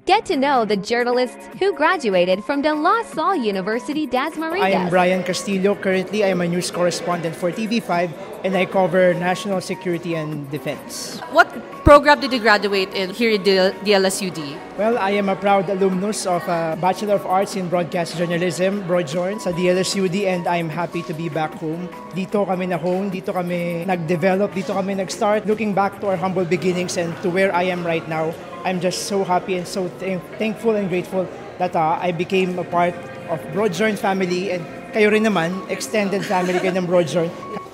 Get to know the journalists who graduated from the La Salle University Dasmariñas. I am Brian Castillo. Currently, I am a news correspondent for TV5 and I cover national security and defense. What program did you graduate in here in the LSUD? Well, I am a proud alumnus of a Bachelor of Arts in Broadcast Journalism, BroadJourn, sa DLSUD, and I'm happy to be back home. Dito kami na-hone, dito kami nag-develop, dito kami nag-start. Looking back to our humble beginnings and to where I am right now, I'm just so happy and so thankful and grateful that I became a part of BroadJourn family, and kayo rin naman, extended family kayo ng BroadJourn.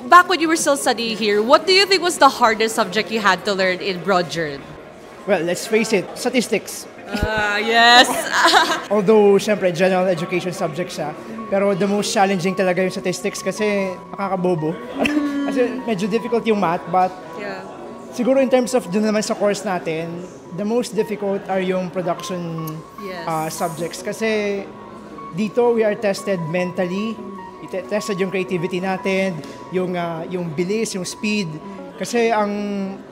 Back when you were still studying here, what do you think was the hardest subject you had to learn in BroadJourn? Well, let's face it, statistics. Yes. Although, syempre, general education subject siya. Pero the most challenging talaga yung statistics kasi nakakabobo. Kasi medyo difficult yung math, but Yeah. siguro in terms of dun naman sa course natin, the most difficult are yung production Yes. subjects. Kasi dito we are tested mentally, tested yung creativity natin, yung bilis, yung speed. Kasi ang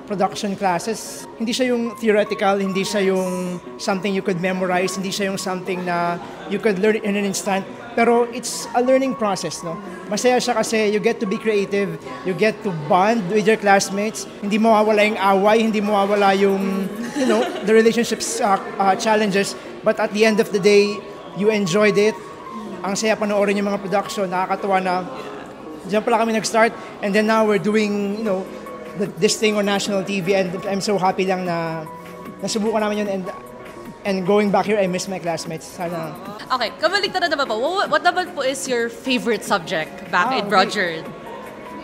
production classes, hindi siya yung theoretical, hindi siya yung something you could memorize, hindi siya yung something na you could learn in an instant. Pero it's a learning process, no? Masaya siya kasi you get to be creative, you get to bond with your classmates, hindi mawawala yung away, hindi mawawala yung, the relationships challenges. But at the end of the day, you enjoyed it. Ang saya panoorin yung mga production, nakakatawa na diyan pala kami nag-start, and then now we're doing, this thing on national TV, and I'm so happy lang na nasubukan namin yun, and going back here, I miss my classmates. Sana. Okay, kabaligtad na naman po. What naman po is your favorite subject back in BroadJourn?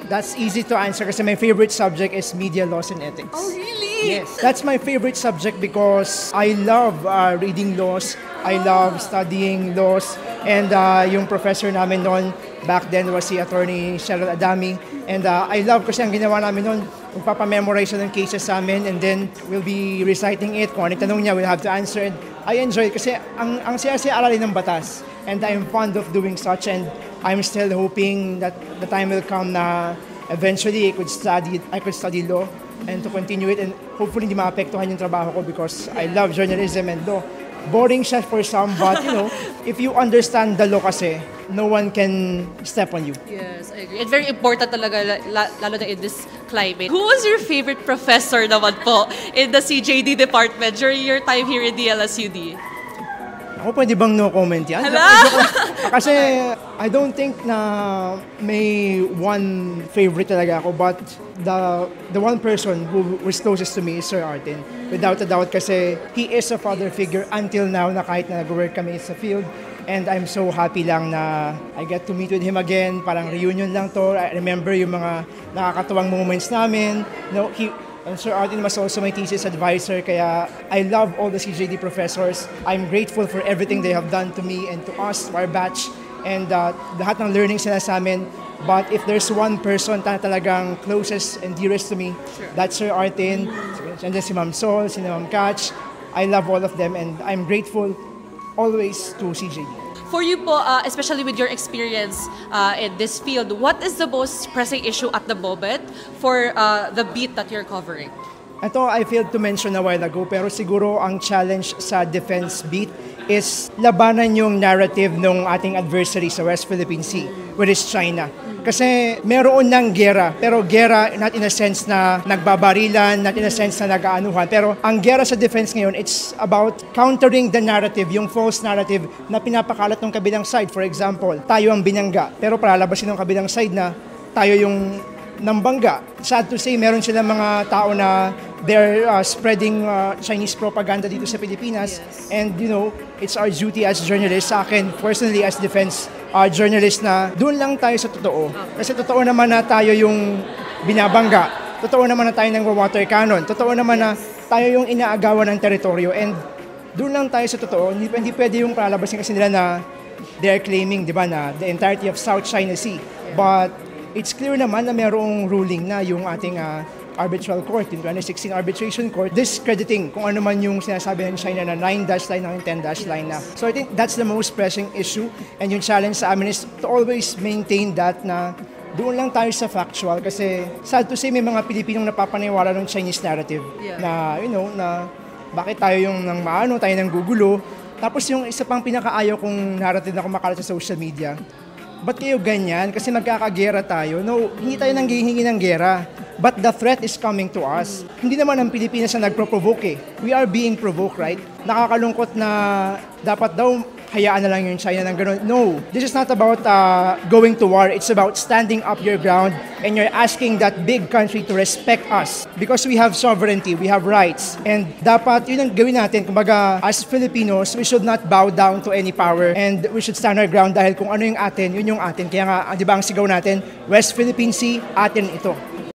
That's easy to answer kasi my favorite subject is media laws and ethics. Oh, really? Yes. That's my favorite subject because I love reading laws. I love studying laws. And yung professor namin noon back then was si Attorney Cheryl Adami. And I love kasi ang ginawa namin noon, magpapamemorize siya ng cases sa amin, and then we'll be reciting it. Kung ano tanong niya, we'll have to answer it. I enjoy it kasi ang saya-saya aralin ng batas. And I'm fond of doing such, and I'm still hoping that the time will come na eventually I could study law and to continue it, and hopefully hindi maapektuhan yung trabaho ko because I love journalism and law. Boring siya for some, but if you understand the law kasi, no one can step on you. Yes, I agree. It's very important talaga, lalo na in this climate. Who was your favorite professor naman po in the CJD department during your time here in the LSUD? Ako pwede bang no comment yan? Hala? Kasi I don't think na may one favorite talaga ako, but the one person who was closest to me is Sir Artin. Without a doubt kasi he is a father figure until now na kahit na nag-work kami sa field. And I'm so happy lang na I get to meet with him again. Parang reunion lang to. I remember yung mga nakakatuwang moments namin. And Sir Artin was also my thesis advisor, kaya I love all the CJD professors. I'm grateful for everything they have done to me and to us, to our batch, and lahat ng learning sila sa amin. But if there's one person na talagang closest and dearest to me, that's Sir Artin, and si Ma'am Sol, si Ma'am Catch. I love all of them, and I'm grateful always to CJD. For you po, especially with your experience in this field, what is the most pressing issue at the moment for the beat that you're covering? Ito, I failed to mention a while ago, pero siguro ang challenge sa defense beat is labanan yung narrative ng ating adversary sa West Philippine Sea, which is China. Kasi meron ng gera, pero gera not in a sense na nagbabarilan, not in a sense na nag-aanuhan. Pero ang gera sa defense ngayon, it's about countering the narrative, yung false narrative na pinapakalat ng kabilang side. For example, tayo ang binangga, pero palalabasin ng kabilang side na tayo yung nambangga. Sad to say, meron silang mga tao na they're spreading Chinese propaganda dito sa Pilipinas. Yes. And it's our duty as journalists, sa akin, personally as defense journalist, na doon lang tayo sa totoo. Kasi totoo naman na tayo yung binabangga. Totoo naman na tayo ng water cannon. Totoo naman na tayo yung inaagawan ng teritoryo. And doon lang tayo sa totoo. Hindi pwede yung palalabasin kasi nila na they're claiming, di ba, na the entirety of South China Sea. But it's clear naman na merong ruling na yung ating arbitral court, yung 2016 arbitration court, discrediting kung ano man yung sinasabi ng China na 9-dash line ng 10-dash line na. So I think that's the most pressing issue, and yung challenge sa amin is to always maintain that na doon lang tayo sa factual kasi sad to say may mga Pilipinong napapaniwala ng Chinese narrative na, na Bakit tayo yung nang maano, tayo nang gugulo? Tapos yung isa pang pinakaayaw kong narrative na kumakalat sa social media, ba't kayo ganyan? Kasi magkakagera tayo. No, hindi tayo nanghihingi ng gera. But the threat is coming to us. Hindi naman ang Pilipinas na nagpro-provoke eh. We are being provoked, right? Nakakalungkot na dapat daw hayaan na lang yung China ng gano'n. No, this is not about going to war. It's about standing up your ground and you're asking that big country to respect us because we have sovereignty, we have rights. And dapat yun ang gawin natin. Kumbaga, as Filipinos, we should not bow down to any power and we should stand our ground dahil kung ano yung atin, yun yung atin. Kaya nga, di ba ang sigaw natin, West Philippine Sea, atin ito.